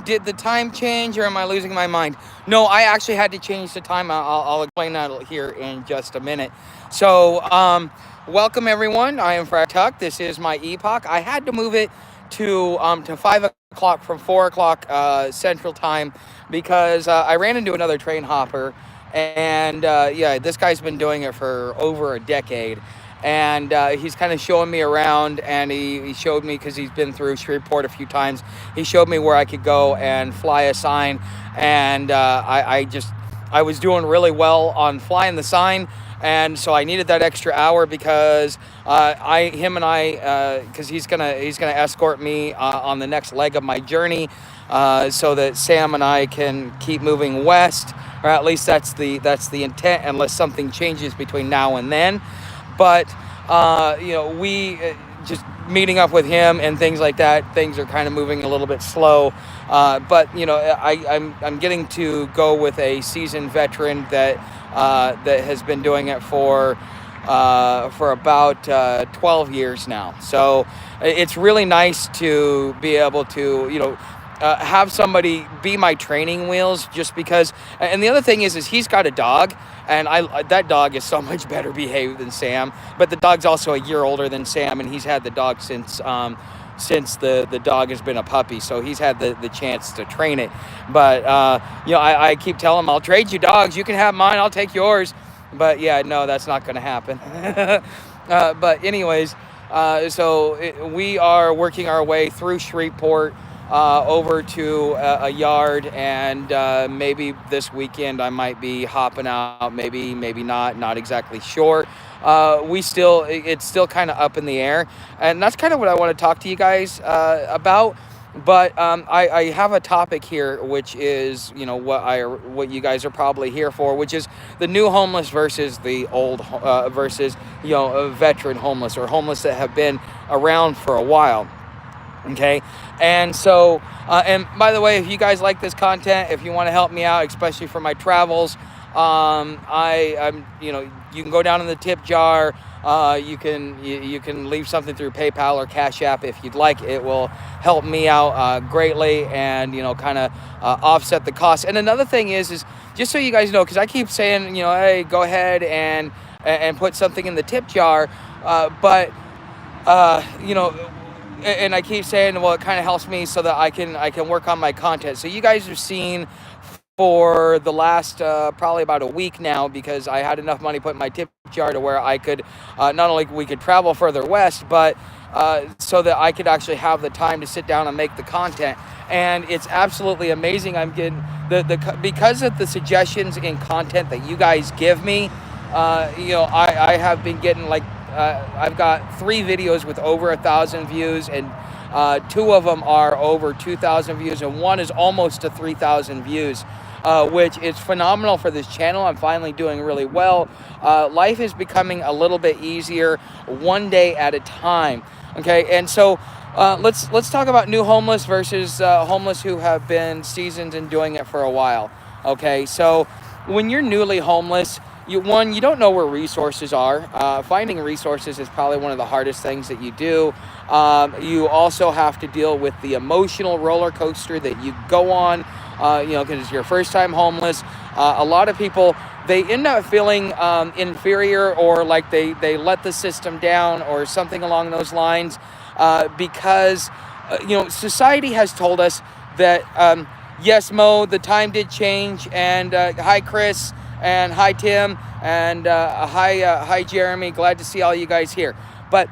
Did the time change, or am I losing my mind? No, I actually had to change the time. I'll explain that here in just a minute. So, welcome everyone. I am Frat Tuck. This is my epoch. I had to move it to 5 o'clock from 4 o'clock Central Time because I ran into another train hopper, and yeah, this guy's been doing it for over a decade. And he's kind of showing me around, and he showed me, because he's been through Shreveport a few times. He showed me where I could go and fly a sign, and I was doing really well on flying the sign, and so I needed that extra hour because because he's gonna escort me on the next leg of my journey, so that Sam and I can keep moving west, or at least that's the intent, unless something changes between now and then. But we just meeting up with him and things like that. Things are kind of moving a little bit slow, but I'm getting to go with a seasoned veteran that has been doing it for about 12 years now. So it's really nice to be able to have somebody be my training wheels, just because. And the other thing is he's got a dog, and that dog is so much better behaved than Sam. But the dog's also a year older than Sam, and he's had the dog since the dog has been a puppy, so he's had the chance to train it. But I keep telling him, I'll trade you dogs. You can have mine. I'll take yours. But yeah, no, that's not going to happen. But anyways, we are working our way through Shreveport over to a yard, and maybe this weekend I might be hopping out, maybe not exactly sure. It's still kind of up in the air, and that's kind of what I want to talk to you guys about. But I have a topic here, which is what you guys are probably here for, which is the new homeless versus the old versus veteran homeless, or homeless that have been around for a while. Okay, and so and by the way, if you guys like this content, if you want to help me out, especially for my travels, I'm you can go down in the tip jar. You can leave something through PayPal or CashApp if you'd like. It will help me out greatly, and kind of offset the cost. And another thing is just so you guys know, because I keep saying hey, go ahead and put something in the tip jar, but and I keep saying, well, it kind of helps me so that I can work on my content. So you guys have seen for the last probably about a week now, because I had enough money put in my tip jar to where I could not only we could travel further west, but so that I could actually have the time to sit down and make the content. And it's absolutely amazing. I'm getting because of the suggestions in content that you guys give me. I have been getting I've got 3 videos with over 1,000 views, and 2 of them are over 2,000 views, and 1 is almost to 3,000 views, which is phenomenal for this channel. I'm finally doing really well. Life is becoming a little bit easier, one day at a time. Okay, and so let's talk about new homeless versus homeless who have been seasoned and doing it for a while. Okay, so when you're newly homeless, you don't know where resources are. Finding resources is probably one of the hardest things that you do. You also have to deal with the emotional roller coaster that you go on, because it's your first time homeless. A lot of people, they end up feeling inferior, or like they let the system down, or something along those lines, because society has told us that yes, Mo, the time did change, and hi, Chris. And hi, Tim, and hi, Jeremy. Glad to see all you guys here. But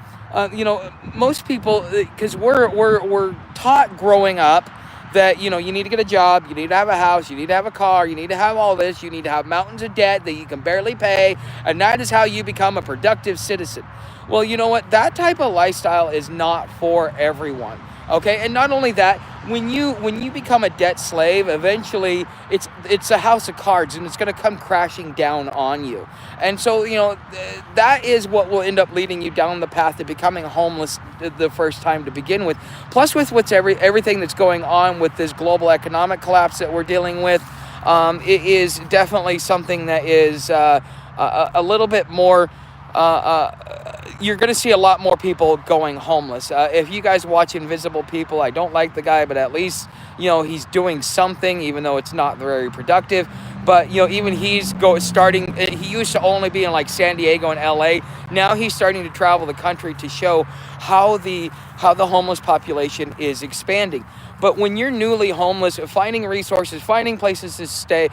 most people, because we're taught growing up that you need to get a job, you need to have a house, you need to have a car, you need to have all this, you need to have mountains of debt that you can barely pay, and that is how you become a productive citizen. Well, you know what? That type of lifestyle is not for everyone. Okay, and not only that, when you become a debt slave, eventually it's a house of cards, and it's going to come crashing down on you. And so that is what will end up leading you down the path to becoming homeless the first time to begin with. Plus, with everything that's going on with this global economic collapse that we're dealing with, it is definitely something that is a little bit more you're going to see a lot more people going homeless. If you guys watch Invisible People, I don't like the guy, but at least, he's doing something, even though it's not very productive. But, even starting, he used to only be in like San Diego and LA. Now he's starting to travel the country to show how the homeless population is expanding. But when you're newly homeless, finding resources, finding places to stay,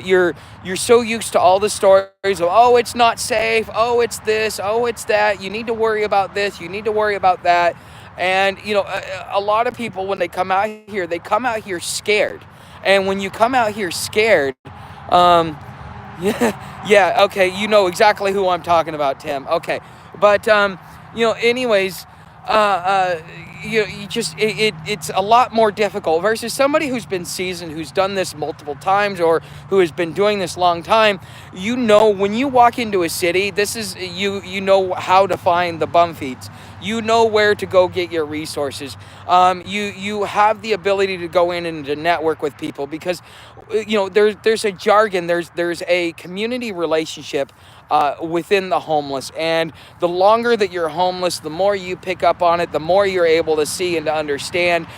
you're so used to all the stories of, oh, it's not safe, oh, it's this, oh, it's that, you need to worry about this, you need to worry about that. And, a lot of people, when they come out here scared. And when you come out here scared, yeah, okay, you know exactly who I'm talking about, Tim. Okay, but anyways, it's a lot more difficult versus somebody who's been seasoned, who's done this multiple times, or who has been doing this long time. When you walk into a city, this is you know how to find the bum feeds. You know where to go get your resources. You have the ability to go in and to network with people because, there's a jargon, there's a community relationship within the homeless. And the longer that you're homeless, the more you pick up on it, the more you're able to see and to understand.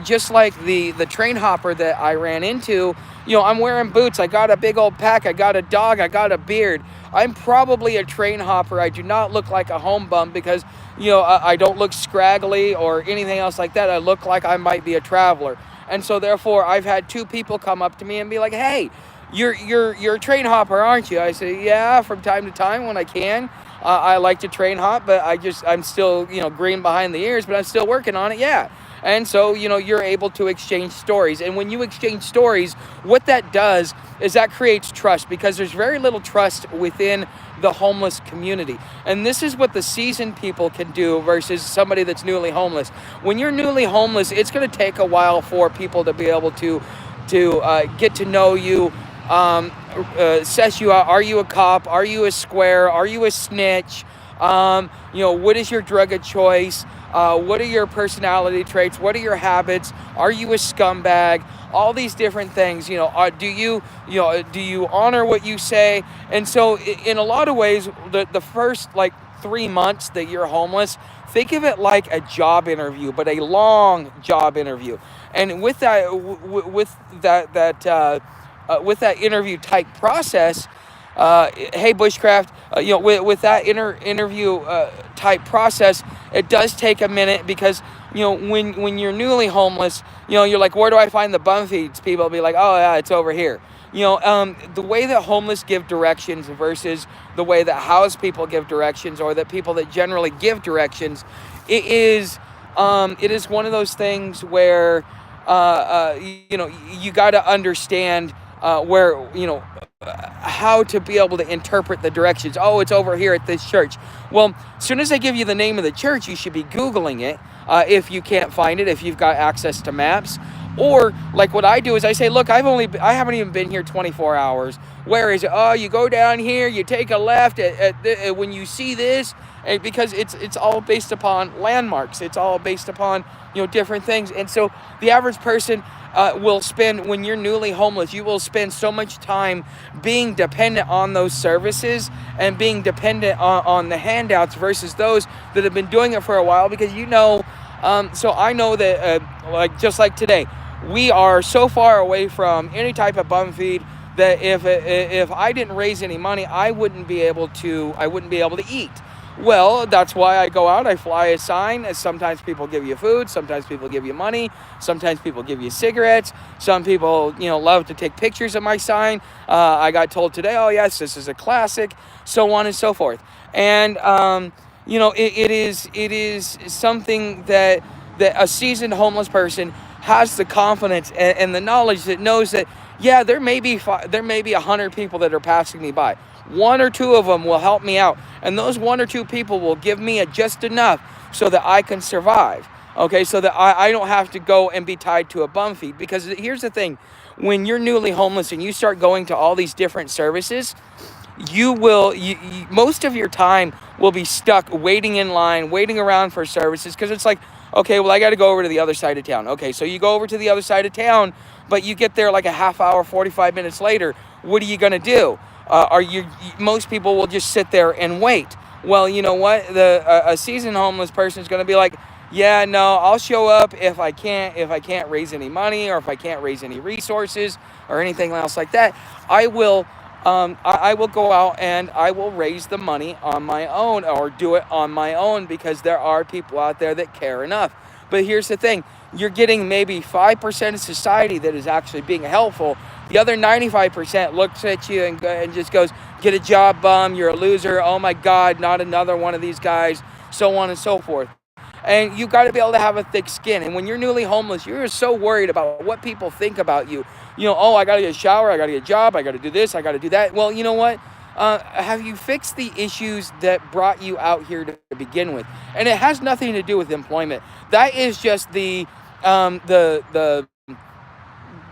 Just like the train hopper that I ran into, I'm wearing boots, I got a big old pack, I got a dog, I got a beard. I'm probably a train hopper. I do not look like a home bum because, I don't look scraggly or anything else like that. I look like I might be a traveler. And so therefore, I've had 2 people come up to me and be like, hey, you're a train hopper, aren't you? I say, yeah, from time to time when I can. I like to train hop, but I'm still, green behind the ears, but I'm still working on it, yeah. And so, you're able to exchange stories. And when you exchange stories, what that does is that creates trust, because there's very little trust within the homeless community. And this is what the seasoned people can do versus somebody that's newly homeless. When you're newly homeless, it's going to take a while for people to be able to get to know you, assess you out. Are you a cop? Are you a square? Are you a snitch? What is your drug of choice? What are your personality traits? What are your habits? Are you a scumbag? All these different things, do you honor what you say? And so in a lot of ways, the first 3 months that you're homeless, think of it like a job interview, but a long job interview. And with that, with that interview type process, hey Bushcraft, with that interview type process, it does take a minute because when you're newly homeless, you're like, where do I find the bum feeds? People will be like, oh yeah, it's over here. The way that homeless give directions versus the way that housed people give directions, or that people that generally give directions, it is one of those things where you got to understand where how to be able to interpret the directions. Oh, it's over here at this church. Well, as soon as I give you the name of the church, you should be Googling it if you can't find it, if you've got access to maps. Or like what I do is I say, look, I haven't even been here 24 hours. Where is it? Oh, you go down here, you take a left when you see this, because it's all based upon landmarks. It's all based upon different things. And so the average person will spend, when you're newly homeless, you will spend so much time being dependent on those services and being dependent on the handouts versus those that have been doing it for a while. Because so I know that just like today, we are so far away from any type of bum feed that if I didn't raise any money, I wouldn't be able to eat. Well, that's why I go out, I fly a sign. Sometimes people give you food, sometimes people give you money, sometimes people give you cigarettes. Some people, love to take pictures of my sign. I got told today, oh yes, this is a classic, so on and so forth. And, it is something that a seasoned homeless person has the confidence and the knowledge that knows that, yeah, there may be 100 people that are passing me by. 1 or 2 of them will help me out. And those 1 or 2 people will give me just enough so that I can survive. Okay, so that I don't have to go and be tied to a bum feed. Because here's the thing, when you're newly homeless and you start going to all these different services, most of your time will be stuck waiting in line, waiting around for services, because it's like, okay, well, I got to go over to the other side of town. Okay, so you go over to the other side of town, but you get there like a half hour, 45 minutes later. What are you going to do? Most people will just sit there and wait. Well, you know what? A seasoned homeless person is going to be like, yeah, no, I'll show up if I can't raise any money, or if I can't raise any resources or anything else like that. I will I will go out and I will raise the money on my own, or do it on my own, because there are people out there that care enough. But here's the thing: you're getting maybe 5% of society that is actually being helpful. The other 95% looks at you and just goes, "Get a job, bum. You're a loser. Oh my God, not another one of these guys." So on and so forth. And you got to be able to have a thick skin. And when you're newly homeless, you're so worried about what people think about you. Oh, I got to get a shower, I got to get a job, I got to do this, I got to do that. Well, you know what? Have you fixed the issues that brought you out here to begin with? And it has nothing to do with employment. That is just the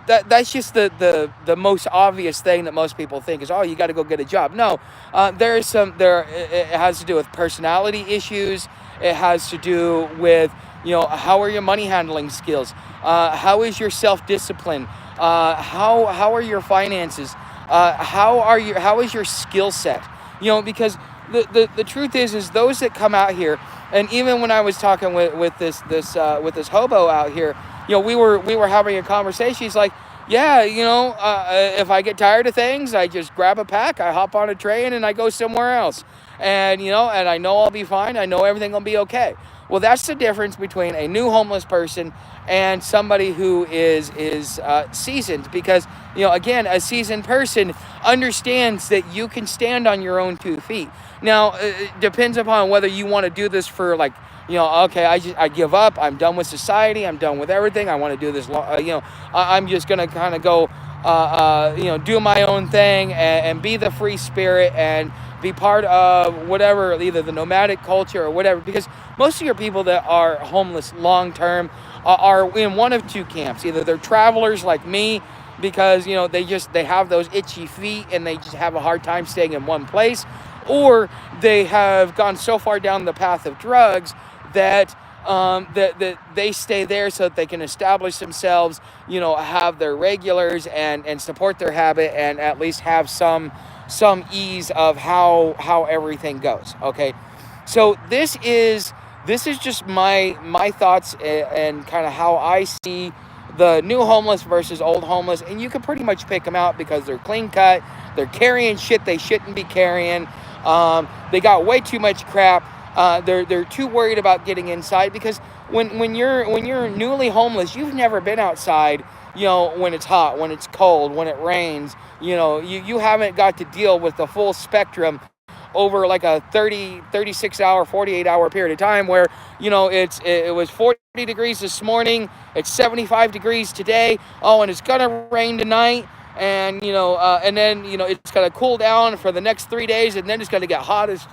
that's just the most obvious thing that most people think is, oh, you got to go get a job. No, it has to do with personality issues. It has to do with, how are your money handling skills? How is your self-discipline? How are your finances? How is your skill set? Because the truth is those that come out here, and even when I was talking with this hobo out here, we were having a conversation. He's like, yeah, if I get tired of things, I just grab a pack, I hop on a train, and I go somewhere else. And I know I'll be fine. I know everything will be okay. Well, that's the difference between a new homeless person and somebody who is seasoned, because, again, a seasoned person understands that you can stand on your own 2 feet. Now, it depends upon whether you want to do this for, like, okay, I give up. I'm done with society. I'm done with everything. I want to do this. I'm just gonna kind of go, do my own thing, and be the free spirit, and be part of whatever, either the nomadic culture or whatever. Because most of your people that are homeless long term are in one of two camps. Either they're travelers like me, because they have those itchy feet and they just have a hard time staying in one place, or they have gone so far down the path of drugs that they stay there so that they can establish themselves, have their regulars, and support their habit, and at least have some ease of how everything goes. Okay, so this is just my thoughts, and kind of how I see the new homeless versus old homeless. And you can pretty much pick them out because they're clean cut, they're carrying shit they shouldn't be carrying, they got way too much crap. They're too worried about getting inside, because when you're newly homeless, you've never been outside, when it's hot, when it's cold, when it rains. You haven't got to deal with the full spectrum over like a 36 hour, 48 hour period of time, where it was 40 degrees this morning, it's 75 degrees today, and it's gonna rain tonight. And and then it's gonna cool down for the next 3 days, and then it's gonna get hot as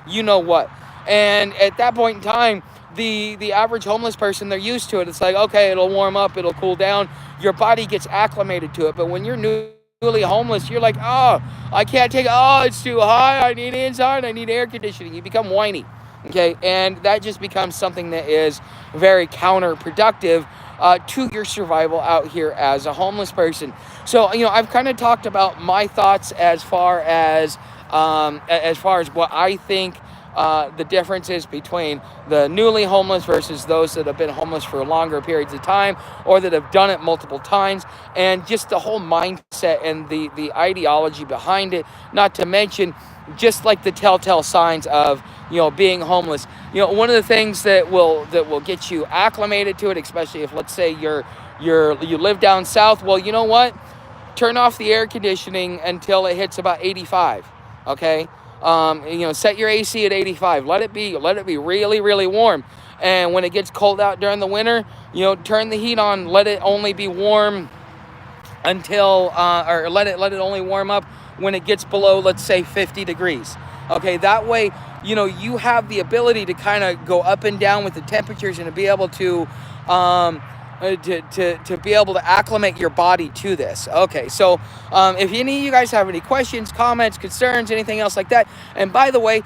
what. And at that point in time, the average homeless person, they're used to it. It's like, okay, it'll warm up, it'll cool down. Your body gets acclimated to it. But when you're newly homeless, you're like, oh, I can't take it. Oh, it's too hot. I need inside. I need air conditioning. You become whiny. Okay, and that just becomes something that is very counterproductive to your survival out here as a homeless person. So I've kind of talked about my thoughts as far as what I think the difference is between the newly homeless versus those that have been homeless for longer periods of time, or that have done it multiple times, and just the whole mindset and the ideology behind it. Not to mention just like the telltale signs of being homeless. One of the things that will get you acclimated to it, especially if, let's say, you live down south. Well, you know what? Turn off the air conditioning until it hits about 85. Okay. Set your AC at 85. Let it be really, really warm. And when it gets cold out during the winter, turn the heat on. Let it only be warm until, or let it only warm up when it gets below, let's say, 50 degrees. Okay, that way, you have the ability to kind of go up and down with the temperatures, and to be able to be able to acclimate your body to this. Okay, so if any of you guys have any questions, comments, concerns, anything else like that. And by the way,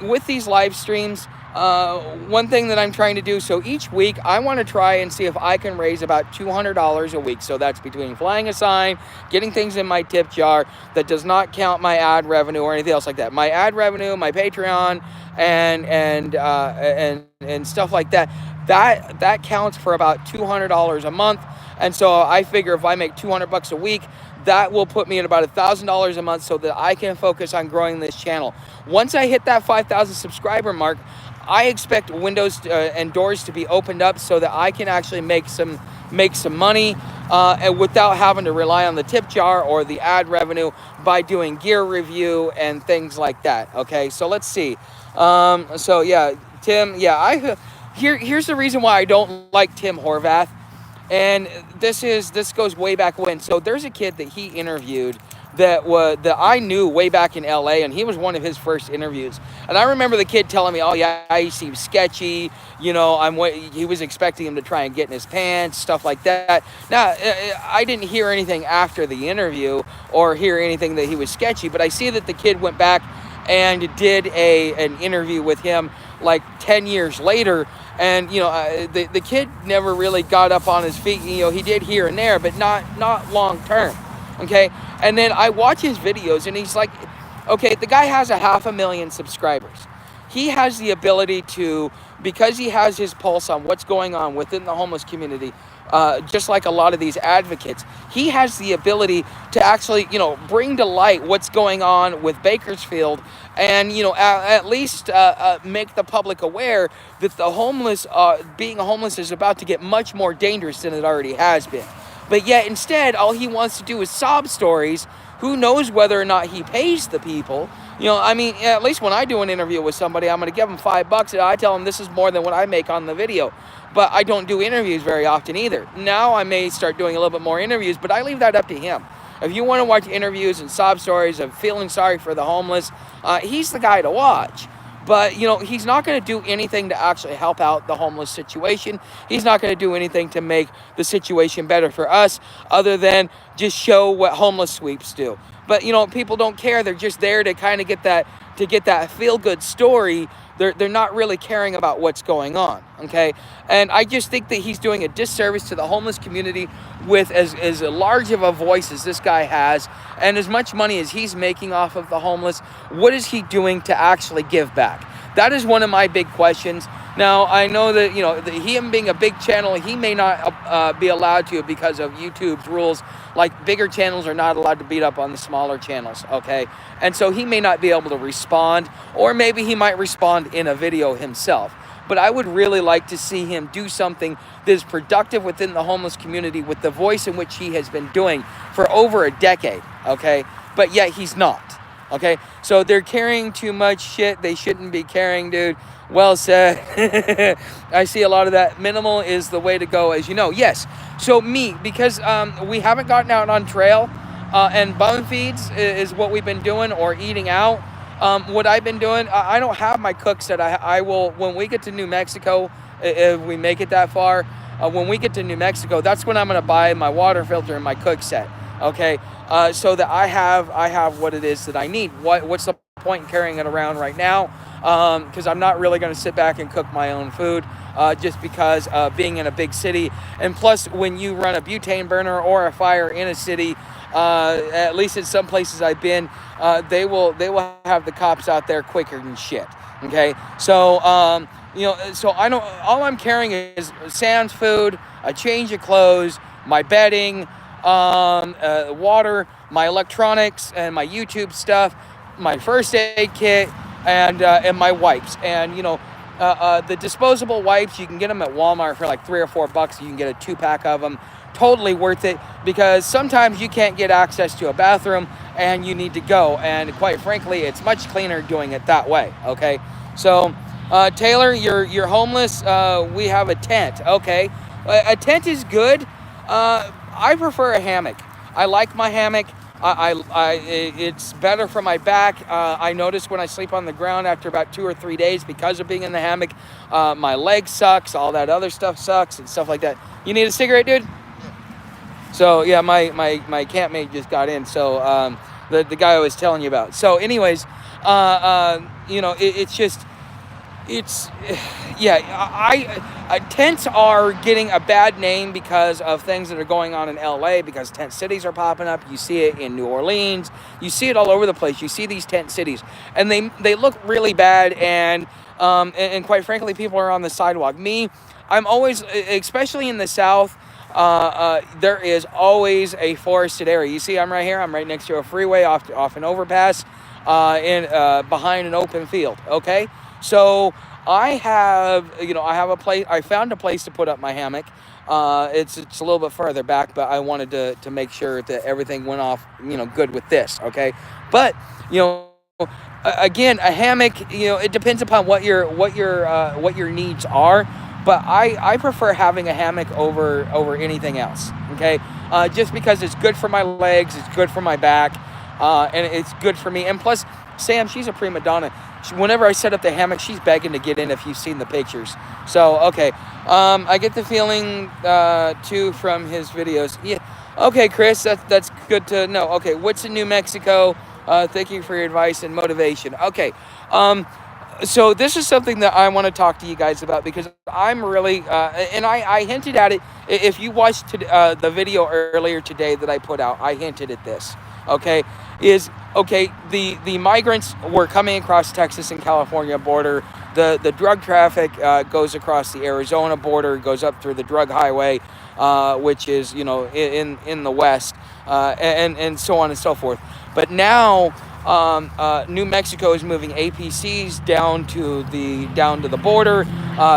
with these live streams, one thing that I'm trying to do, so each week I want to try and see if I can raise about $200 a week. So that's between flying a sign, getting things in my tip jar. That does not count my ad revenue or anything else like that. My ad revenue, my Patreon, and stuff like that. That counts for about $200 a month. And so I figure if I make $200 a week, that will put me at about $1,000 a month so that I can focus on growing this channel. Once I hit that 5,000 subscriber mark, I expect windows and doors to be opened up so that I can actually make some money and without having to rely on the tip jar or the ad revenue by doing gear review and things like that. Okay, so let's see. So yeah, Tim. Yeah, here's the reason why I don't like Tim Horvath. And this goes way back when. So there's a kid that he interviewed that I knew way back in LA, and he was one of his first interviews. And I remember the kid telling me, "Oh yeah, he seems sketchy. You know, he was expecting him to try and get in his pants, stuff like that." Now, I didn't hear anything after the interview or hear anything that he was sketchy, but I see that the kid went back and did an interview with him like 10 years later. And, you know, the kid never really got up on his feet. You know, he did here and there, but not long term. Okay. And then I watch his videos and he's like, okay, the guy has 500,000 subscribers. He has the ability to, because he has his pulse on what's going on within the homeless community, just like a lot of these advocates, he has the ability to actually, you know, bring to light what's going on with Bakersfield and, you know, at least make the public aware that the homeless, being homeless is about to get much more dangerous than it already has been. But yet instead, all he wants to do is sob stories. Who knows whether or not he pays the people? You know, I mean, at least when I do an interview with somebody, I'm going to give them $5 and I tell them this is more than what I make on the video. But I don't do interviews very often either. Now I may start doing a little bit more interviews, but I leave that up to him. If you want to watch interviews and sob stories of feeling sorry for the homeless, he's the guy to watch. But, you know, he's not going to do anything to actually help out the homeless situation. He's not going to do anything to make the situation better for us other than just show what homeless sweeps do. But, you know, people don't care. They're just there to kind of get that feel-good story. They're not really caring about what's going on, okay? And I just think that he's doing a disservice to the homeless community with as large of a voice as this guy has and as much money as he's making off of the homeless. What is he doing to actually give back? That is one of my big questions. Now, I know that, you know, him being a big channel, he may not be allowed to because of YouTube's rules. Like, bigger channels are not allowed to beat up on the smaller channels, okay? And so he may not be able to respond, or maybe he might respond in a video himself. But I would really like to see him do something that is productive within the homeless community with the voice in which he has been doing for over a decade, okay? But yet he's not. Okay, so they're carrying too much shit they shouldn't be carrying, dude. Well said. I see a lot of that. Minimal is the way to go, as you know. Yes. So me, because we haven't gotten out on trail, and bum feeds is what we've been doing, or eating out. What I've been doing, I don't have my cook set. I will, when we get to New Mexico, if we make it that far, when we get to New Mexico, that's when I'm going to buy my water filter and my cook set. Okay, so that I have what it is that I need. What's the point in carrying it around right now? Because I'm not really going to sit back and cook my own food, just because being in a big city, and plus when you run a butane burner or a fire in a city, at least in some places I've been, they will have the cops out there quicker than shit. Okay, so you know, so I don't. All I'm carrying is sans food, a change of clothes, my bedding. Water, my electronics, and my YouTube stuff, my first aid kit, and my wipes. And, you know, the disposable wipes, you can get them at Walmart for like $3 or $4. You can get a 2-pack of them. Totally worth it, because sometimes you can't get access to a bathroom and you need to go. And quite frankly, it's much cleaner doing it that way. Okay. So, Taylor, you're homeless. We have a tent. Okay. A tent is good. I prefer a hammock. I like my hammock. It's better for my back. I notice when I sleep on the ground after about 2 or 3 days, because of being in the hammock, my leg sucks, all that other stuff sucks and stuff like that. You need a cigarette, dude? So yeah, my campmate just got in. So the guy I was telling you about. So anyways, you know, it's just, It's yeah. Tents are getting a bad name because of things that are going on in LA, because tent cities are popping up. You see it in New Orleans. You see it all over the place. You see these tent cities, and they look really bad. And quite frankly, people are on the sidewalk. I'm always, especially in the South. There is always a forested area. You see, I'm right here. I'm right next to a freeway, off an overpass, in behind an open field. Okay, so I have a place. I found a place to put up my hammock. It's a little bit further back, but I wanted to make sure that everything went off, good with this. Okay, but you know. Again, a hammock. It depends upon what your needs are. But I prefer having a hammock over anything else. Okay, just because it's good for my legs, it's good for my back, and it's good for me. And plus, Sam, she's a prima donna. Whenever I set up the hammock, she's begging to get in. If you've seen the pictures, so okay. I get the feeling too from his videos. Yeah. Okay, Chris, that's good to know. Okay, what's in New Mexico? Thank you for your advice and motivation. Okay. So this is something that I want to talk to you guys about, because I'm really, and I hinted at it. If you watched the video earlier today that I put out, I hinted at this. Okay, the migrants were coming across Texas and California border. The drug traffic goes across the Arizona border, goes up through the drug highway, which is in the west, and so on and so forth. But now New Mexico is moving APCs down to the border.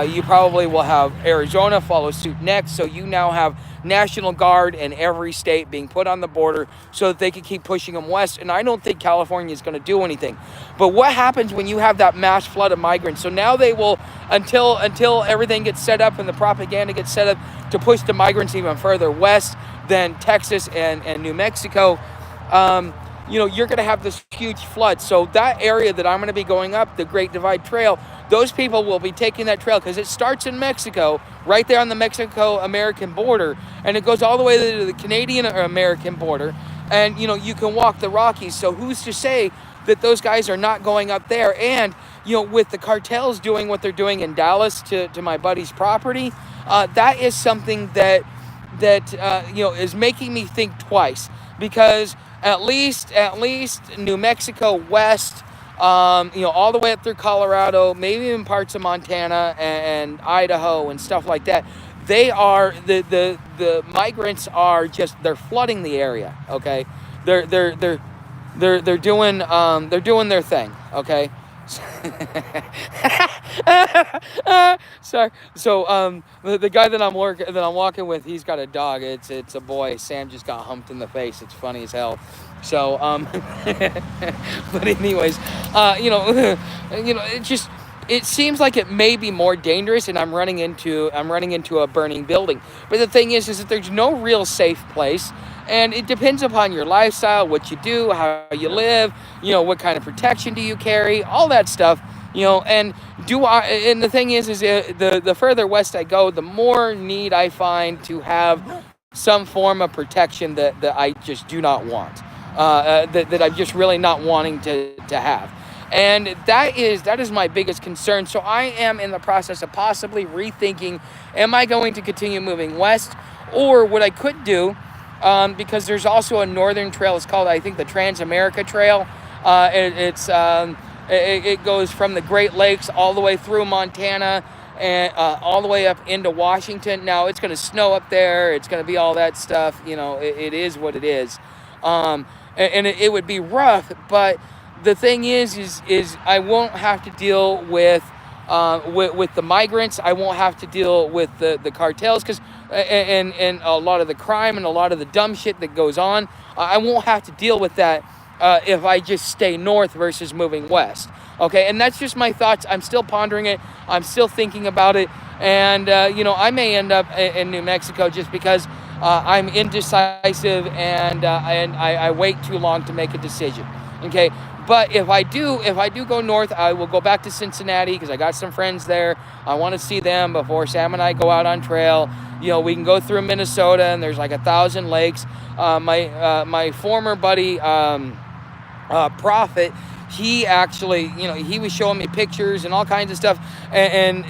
You probably will have Arizona follow suit next. So you now have National Guard in every state being put on the border so that they can keep pushing them west. And I don't think California is going to do anything. But what happens when you have that mass flood of migrants? So now they will, until everything gets set up and the propaganda gets set up to push the migrants even further west than Texas and New Mexico. You're going to have this huge flood. So that area that I'm going to be going up, the Great Divide Trail, those people will be taking that trail because it starts in Mexico, right there on the Mexico-American border, and it goes all the way to the Canadian-American border. And, you can walk the Rockies. So who's to say that those guys are not going up there? And, with the cartels doing what they're doing in Dallas to my buddy's property, that is something that is making me think twice, because at least New Mexico west, all the way up through Colorado, maybe even parts of Montana and Idaho and stuff like that. They are the migrants are they're flooding the area. Okay, they're doing their thing. Okay. Sorry. So the guy that I'm walking with, he's got a dog. It's a boy. Sam just got humped in the face. It's funny as hell. So but anyways, it seems like it may be more dangerous, and I'm running into a burning building. But the thing is that there's no real safe place. And it depends upon your lifestyle, what you do, how you live, what kind of protection do you carry, all that stuff, and the thing is the further west I go, the more need I find to have some form of protection that I just do not want, that I'm just really not wanting to have. And that is my biggest concern. So I am in the process of possibly rethinking, am I going to continue moving west, or what I could do, because there's also a northern trail. It's called, I think, the Trans-America Trail. It goes from the Great Lakes all the way through Montana and all the way up into Washington. Now, it's going to snow up there. It's going to be all that stuff. It is what it is. And it would be rough, but the thing is I won't have to deal with the migrants. I won't have to deal with the cartels, because and a lot of the crime and a lot of the dumb shit that goes on. I won't have to deal with that if I just stay north versus moving west. Okay, and that's just my thoughts. I'm still pondering it. I'm still thinking about it. And, I may end up in New Mexico just because I'm indecisive and I wait too long to make a decision. Okay, but if I do go north, I will go back to Cincinnati because I got some friends there. I want to see them before Sam and I go out on trail. We can go through Minnesota, and there's like 1,000 lakes. My former buddy, Prophet, he actually, he was showing me pictures and all kinds of stuff, and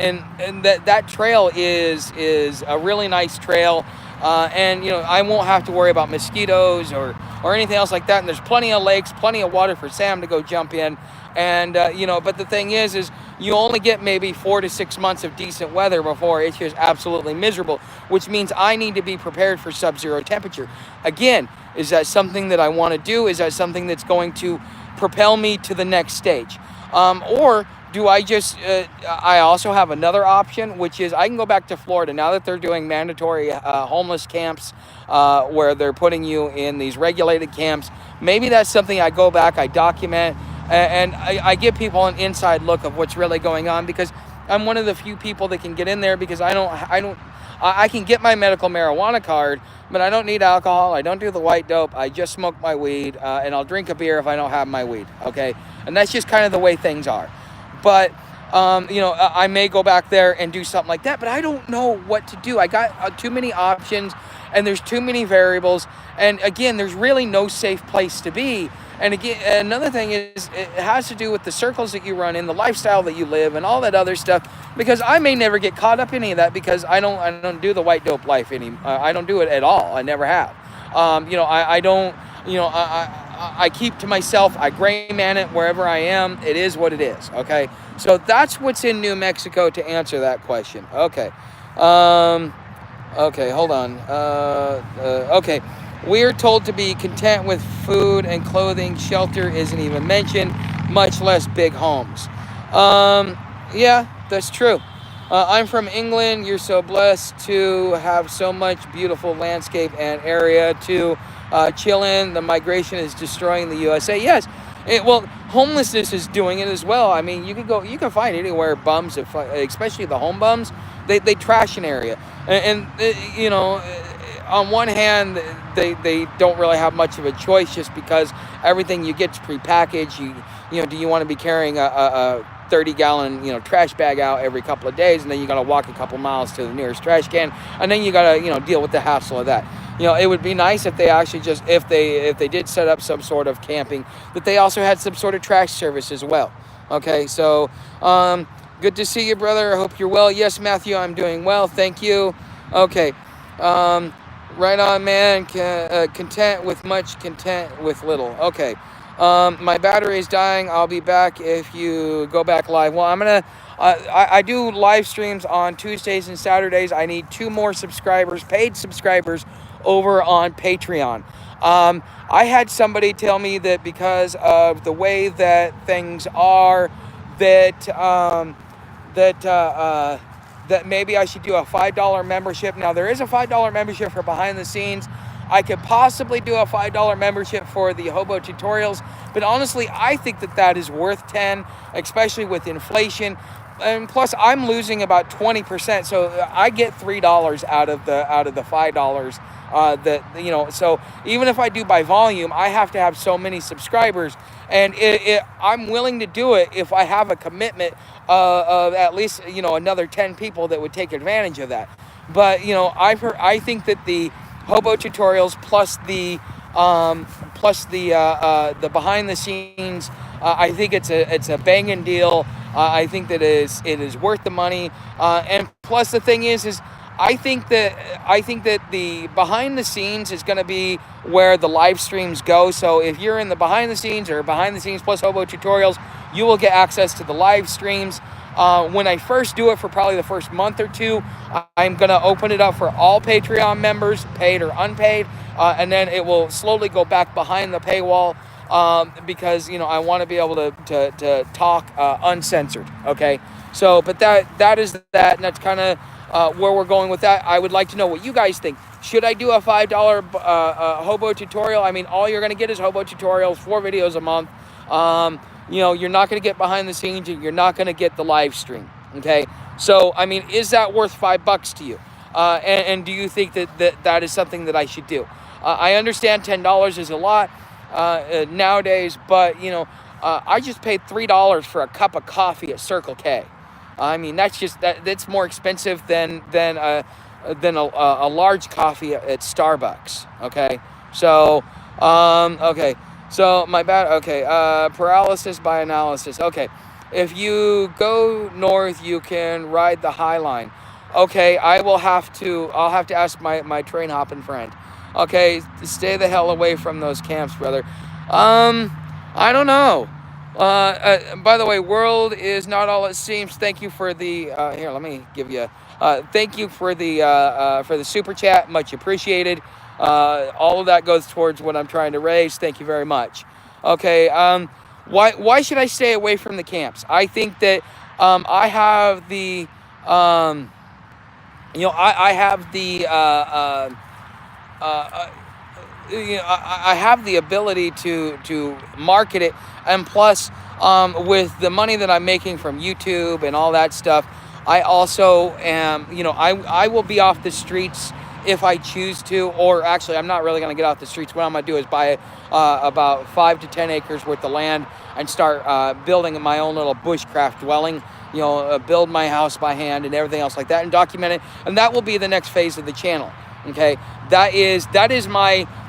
that trail is a really nice trail. And I won't have to worry about mosquitoes or anything else like that. And there's plenty of lakes, plenty of water for Sam to go jump in. And but the thing is you only get maybe 4 to 6 months of decent weather before it's just absolutely miserable, which means I need to be prepared for sub-zero temperature. Again, is that something that I want to do? Is that something that's going to propel me to the next stage? Or do I just, I also have another option, which is I can go back to Florida now that they're doing mandatory homeless camps, where they're putting you in these regulated camps. Maybe that's something I go back, I document, and I give people an inside look of what's really going on, because I'm one of the few people that can get in there, because I can get my medical marijuana card, but I don't need alcohol. I don't do the white dope. I just smoke my weed, and I'll drink a beer if I don't have my weed. Okay, and that's just kind of the way things are. But I may go back there and do something like that, but I don't know what to do. I got too many options, and there's too many variables, and again, there's really no safe place to be. And again, another thing is, it has to do with the circles that you run in, the lifestyle that you live, and all that other stuff. Because I may never get caught up in any of that, because I don't do the white dope life anymore. I don't do it at all. I never have. I don't. I keep to myself. I gray man it wherever I am. It is what it is. Okay. So that's what's in New Mexico to answer that question. Okay. Okay. Hold on. Okay. We're told to be content with food and clothing. Shelter isn't even mentioned, much less big homes. Yeah, that's true. I'm from England. You're so blessed to have so much beautiful landscape and area to chill in. The migration is destroying the USA. Yes. Well, homelessness is doing it as well. I mean, you can find anywhere bums, especially the home bums, they trash an area. And on one hand, they don't really have much of a choice, just because everything you get's prepackaged. Do you want to be carrying a 30-gallon trash bag out every couple of days, and then you got to walk a couple miles to the nearest trash can, and then you got to deal with the hassle of that. It would be nice if they actually just, if they did set up some sort of camping, that they also had some sort of trash service as well. Okay, so good to see you, brother. I hope you're well. Yes, Matthew, I'm doing well. Thank you. Okay. Right on, man. Content with much, content with little. Okay. My battery is dying. I'll be back if you go back live. Well, I'm going to... I do live streams on Tuesdays and Saturdays. I need 2 more subscribers, paid subscribers, over on Patreon. I had somebody tell me that because of the way that things are, that maybe I should do a $5 membership. Now, there is a $5 membership for behind the scenes. I could possibly do a $5 membership for the hobo tutorials, but honestly, I think that is worth 10, especially with inflation. And plus, I'm losing about 20%, so I get $3 out of the $5. So even if I do by volume, I have to have so many subscribers, and I'm willing to do it if I have a commitment of at least another 10 people that would take advantage of that. But I think that the hobo tutorials plus the behind the scenes, I think it's a banging deal. I think that it is worth the money, and plus the thing is I think that the behind the scenes is going to be where the live streams go. So if you're in the behind the scenes or behind the scenes plus hobo tutorials, you will get access to the live streams. When I first do it for probably the first month or 2, I'm going to open it up for all Patreon members, paid or unpaid, and then it will slowly go back behind the paywall, because I want to be able to talk uncensored. Okay, so but that is that, and that's kind of where we're going with that. I would like to know what you guys think. Should I do a $5 hobo tutorial? I mean, all you're going to get is hobo tutorials, 4 videos a month. You're not going to get behind the scenes, and you're not going to get the live stream. Okay, so I mean, is that worth $5 to you? And do you think that is something that I should do? I understand $10 is a lot nowadays, but I just paid $3 for a cup of coffee at Circle K. I mean, that's more expensive than a large coffee at Starbucks. Okay, so okay. So my bad. Okay. Paralysis by analysis. Okay. If you go north, you can ride the High Line. Okay. I'll have to ask my train hopping friend. Okay. Stay the hell away from those camps, brother. Um. I don't know. By the way, world is not all it seems. Thank you for the here. Let me give you. Thank you for the super chat. Much appreciated. All of that goes towards what I'm trying to raise. Thank you very much. Okay. Why should I stay away from the camps? I think that I have the um, I have the uh, I have the ability to market it, and plus, with the money that I'm making from YouTube and all that stuff, I also am, I will be off the streets if I choose to, or actually, I'm not really going to get off the streets. What I'm going to do is buy about 5 to 10 acres worth of land and start building my own little bushcraft dwelling. Build my house by hand and everything else like that, and document it, and that will be the next phase of the channel. Okay, that is kind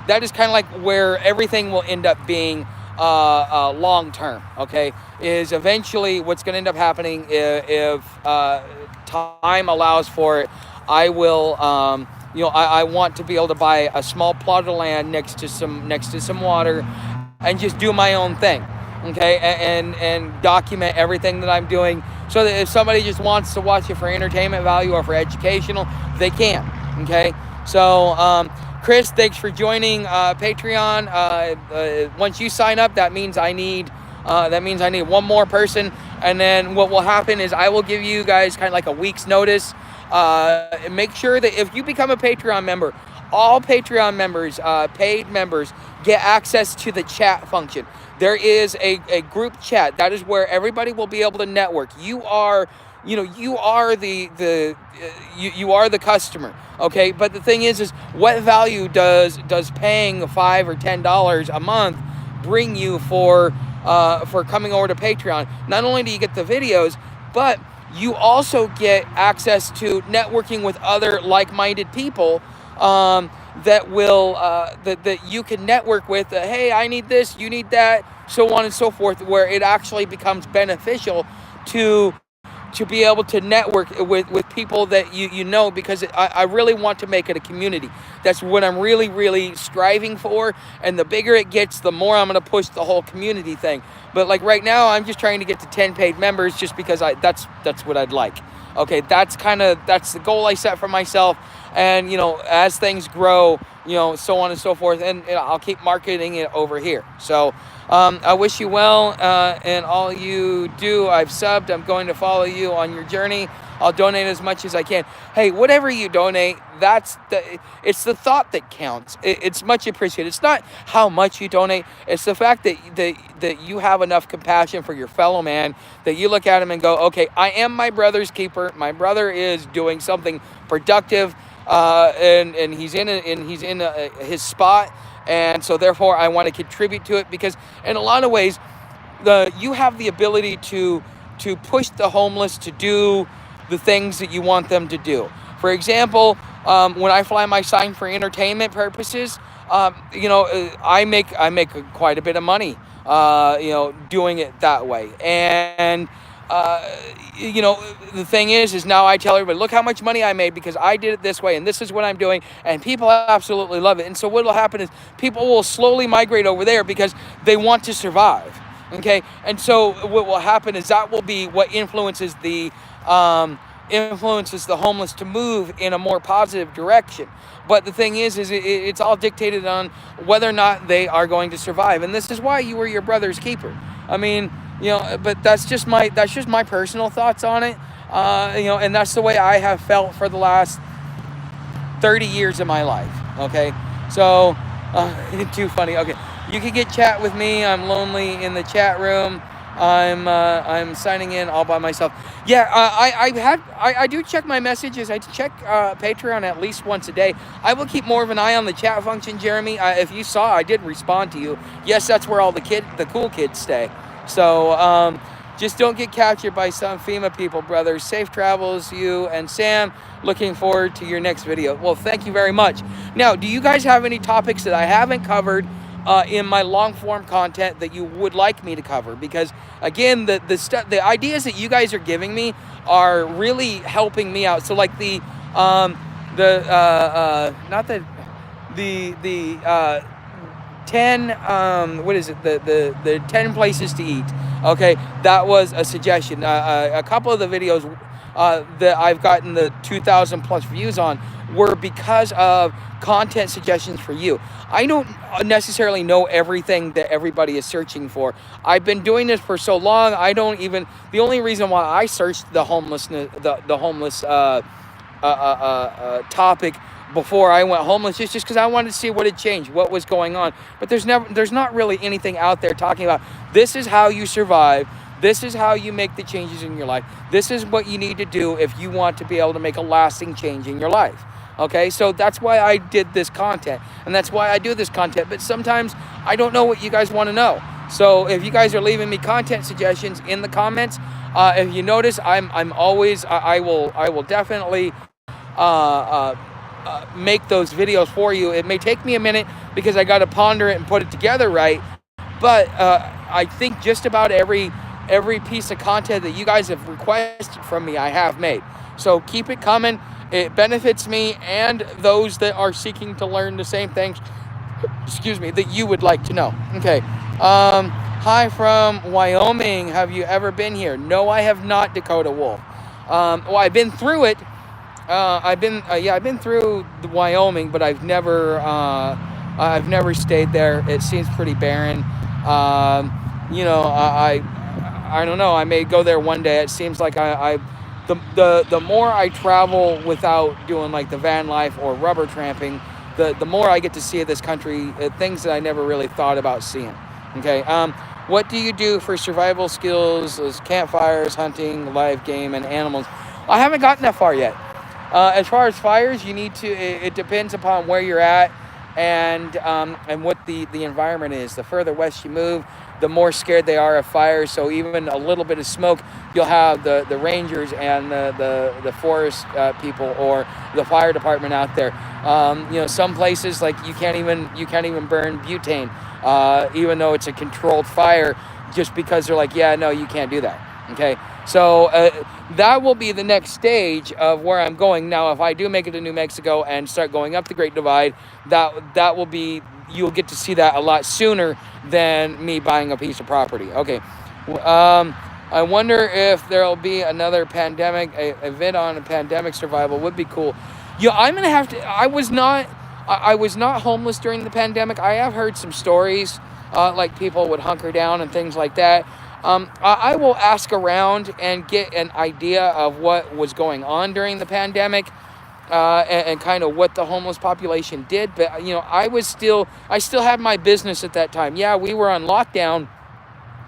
of like where everything will end up being long term. Okay, is eventually what's going to end up happening if time allows for it. I will, I want to be able to buy a small plot of land next to some water, and just do my own thing. Okay, and document everything that I'm doing, so that if somebody just wants to watch it for entertainment value or for educational, they can. Okay. So, Chris, thanks for joining Patreon. Once you sign up, that means I need one more person, and then what will happen is I will give you guys kind of like a week's notice. Make sure that if you become a Patreon member, all Patreon members, paid members, get access to the chat function. There is a group chat. That is where everybody will be able to network. You are the customer. Okay, but the thing is what value does paying $5 or $10 a month bring you for coming over to Patreon? Not only do you get the videos, but you also get access to networking with other like-minded people that will that you can network with. Hey, I need this, you need that, so on and so forth, where it actually becomes beneficial to be able to network with people that you know, because I really want to make it a community. That's what I'm really, really striving for. And the bigger it gets, the more I'm going to push the whole community thing. But like right now, I'm just trying to get to 10 paid members, just because that's what I'd like. Okay, that's the goal I set for myself. And, as things grow, so on and so forth, and I'll keep marketing it over here. So I wish you well, and all you do. I've subbed. I'm going to follow you on your journey. I'll donate as much as I can. Hey, whatever you donate, it's the thought that counts. It's much appreciated. It's not how much you donate. It's the fact that you have enough compassion for your fellow man, that you look at him and go, okay, I am my brother's keeper. My brother is doing something productive, and he's in his spot. And so therefore I want to contribute to it, because in a lot of ways, you have the ability to push the homeless to do the things that you want them to do. For example, when I fly my sign for entertainment purposes, I make quite a bit of money, doing it that way. And the thing is now I tell everybody, look how much money I made because I did it this way, and this is what I'm doing, and people absolutely love it. And so what will happen is people will slowly migrate over there because they want to survive. Okay, and so what will happen is that will be what influences the homeless to move in a more positive direction. But the thing is it's all dictated on whether or not they are going to survive, and this is why you were your brother's keeper. I mean, but that's just my personal thoughts on it. And that's the way I have felt for the last 30 years of my life. Okay, so too funny. Okay, you can get chat with me. I'm lonely in the chat room. I'm signing in all by myself. Yeah, I do check my messages. I check Patreon at least once a day. I will keep more of an eye on the chat function, Jeremy. If you saw, I did respond to you. Yes, that's where all the cool kids stay. So just don't get captured by some FEMA people, brothers. Safe travels, you and Sam. Looking forward to your next video. Well, thank you very much. Now, do you guys have any topics that I haven't covered in my long form content that you would like me to cover, because again, the ideas that you guys are giving me are really helping me out. So like not the 10 what is it, the 10 places to eat. Okay, that was a suggestion. A couple of the videos that I've gotten the 2,000 plus views on were because of content suggestions for you. I don't necessarily know everything that everybody is searching for. I've been doing this for so long. The only reason why I searched the homelessness, the homeless topic before I went homeless, is just because I wanted to see what had changed, what was going on. But there's not really anything out there talking about this is how you survive. This is how you make the changes in your life. This is what you need to do if you want to be able to make a lasting change in your life. Okay, so that's why I did this content, and that's why I do this content. But sometimes I don't know what you guys want to know. So if you guys are leaving me content suggestions in the comments, if you notice, I'm always I will definitely make those videos for you. It may take me a minute because I got to ponder it and put it together right. But I think just about every piece of content that you guys have requested from me, I have made. So keep it coming. It benefits me and those that are seeking to learn the same things, that you would like to know. Okay. Hi from Wyoming. Have you ever been here? No, I have not, Dakota Wolf. Well, I've been through it. I've been through the Wyoming, but I've never stayed there. It seems pretty barren. I don't know. I may go there one day. It seems like the more I travel without doing like the van life or rubber tramping, the more I get to see of this country, things that I never really thought about seeing. Okay. What do you do for survival skills, as campfires, hunting, live game, and animals? I haven't gotten that far yet. As far as fires, you need to. It depends upon where you're at and what the environment is. The further west you move, the more scared they are of fires. So even a little bit of smoke, you'll have the rangers and the forest people or the fire department out there. Some places like you can't even burn butane, even though it's a controlled fire, just because they're like, yeah, no, you can't do that. Okay, so that will be the next stage of where I'm going. Now, if I do make it to New Mexico and start going up the Great Divide, that will be, you'll get to see that a lot sooner than me buying a piece of property. Okay, I wonder if there'll be another pandemic, event on a pandemic survival would be cool. Yeah, I'm gonna have to. I was not homeless during the pandemic. I have heard some stories, like people would hunker down and things like that. I will ask around and get an idea of what was going on during the pandemic, and kind of what the homeless population did. But I still had my business at that time. Yeah, we were on lockdown,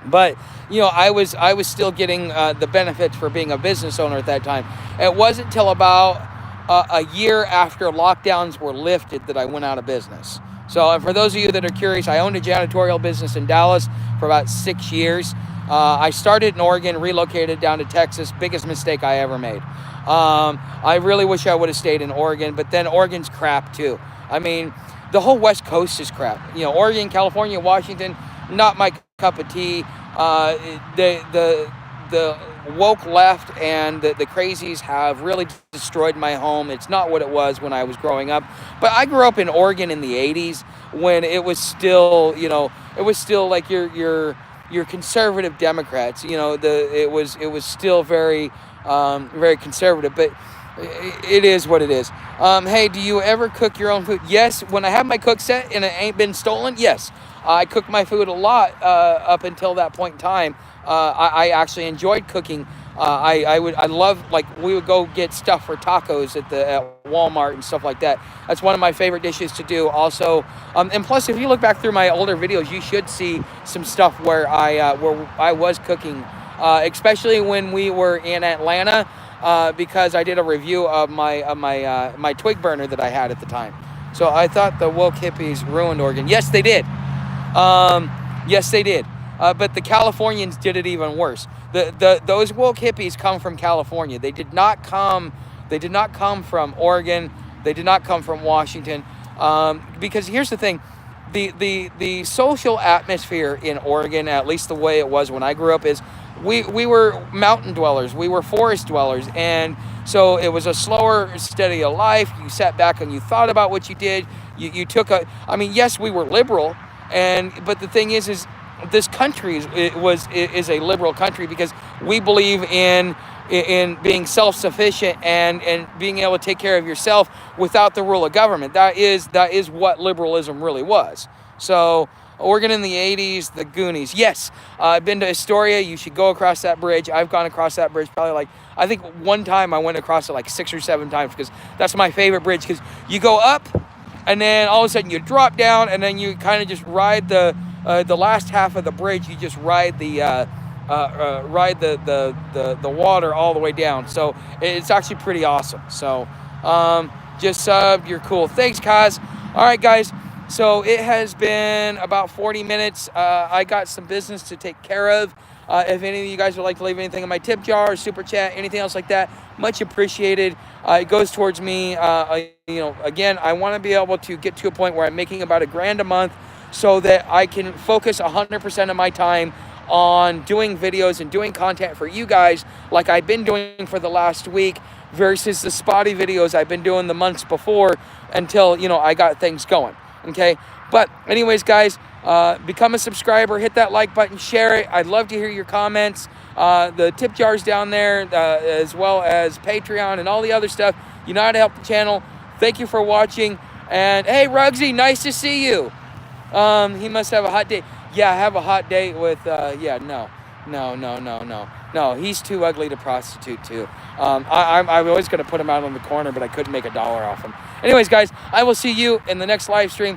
but I was still getting the benefits for being a business owner at that time. It wasn't until about a year after lockdowns were lifted that I went out of business. So, and for those of you that are curious, I owned a janitorial business in Dallas for about 6 years. I started in Oregon, relocated down to Texas. Biggest mistake I ever made. I really wish I would have stayed in Oregon, but then Oregon's crap too. I mean, the whole West Coast is crap. Oregon, California, Washington, not my cup of tea. The woke left and the crazies have really destroyed my home. It's not what it was when I was growing up. But I grew up in Oregon in the 80s when it was still, like your conservative Democrats. It was still very very conservative, but it is what it is. Hey, do you ever cook your own food? Yes, when I have my cook set and it ain't been stolen, yes. I cook my food a lot up until that point in time. I actually enjoyed cooking. I love, like, we would go get stuff for tacos at Walmart and stuff like that. That's one of my favorite dishes to do also. And plus, if you look back through my older videos, you should see some stuff where I was cooking, especially when we were in Atlanta, because I did a review of my twig burner that I had at the time. So I thought the woke hippies ruined Oregon. Yes, they did. Yes, they did. But the Californians did it even worse. Those woke hippies come from California. They did not come from Oregon. They did not come from Washington. Because here's the thing, the social atmosphere in Oregon, at least the way it was when I grew up, is we were mountain dwellers, we were forest dwellers, and so it was a slower, steady life. You sat back and you thought about what you did. You took a. I mean, yes, we were liberal, but the thing is this country is a liberal country because we believe in being self-sufficient and being able to take care of yourself without the rule of government. That is what liberalism really was. So Oregon in the 80s, the Goonies. Yes, I've been to Astoria. You should go across that bridge. I've gone across that bridge probably I think one time I went across it 6 or 7 times because that's my favorite bridge, because you go up and then all of a sudden you drop down and then you kind of just ride the last half of the bridge. You just ride the water all the way down. So it's actually pretty awesome. So just you're cool. Thanks, Kaz. All right, guys. So it has been about 40 minutes. I got some business to take care of. If any of you guys would like to leave anything in my tip jar, or super chat, anything else like that, much appreciated. It goes towards me. Again, I want to be able to get to a point where I'm making about $1,000 a month so that I can focus 100% of my time on doing videos and doing content for you guys like I've been doing for the last week versus the spotty videos I've been doing the months before until, I got things going. Okay. But anyways, guys, become a subscriber, hit that like button, share it. I'd love to hear your comments. The tip jar's down there, as well as Patreon and all the other stuff. You know how to help the channel. Thank you for watching. And hey, Rugsy, nice to see you. He must have a hot date. Yeah, I have a hot date with, no, he's too ugly to prostitute to. I was going to put him out on the corner, but I couldn't make $1 off him. Anyways, guys, I will see you in the next live stream.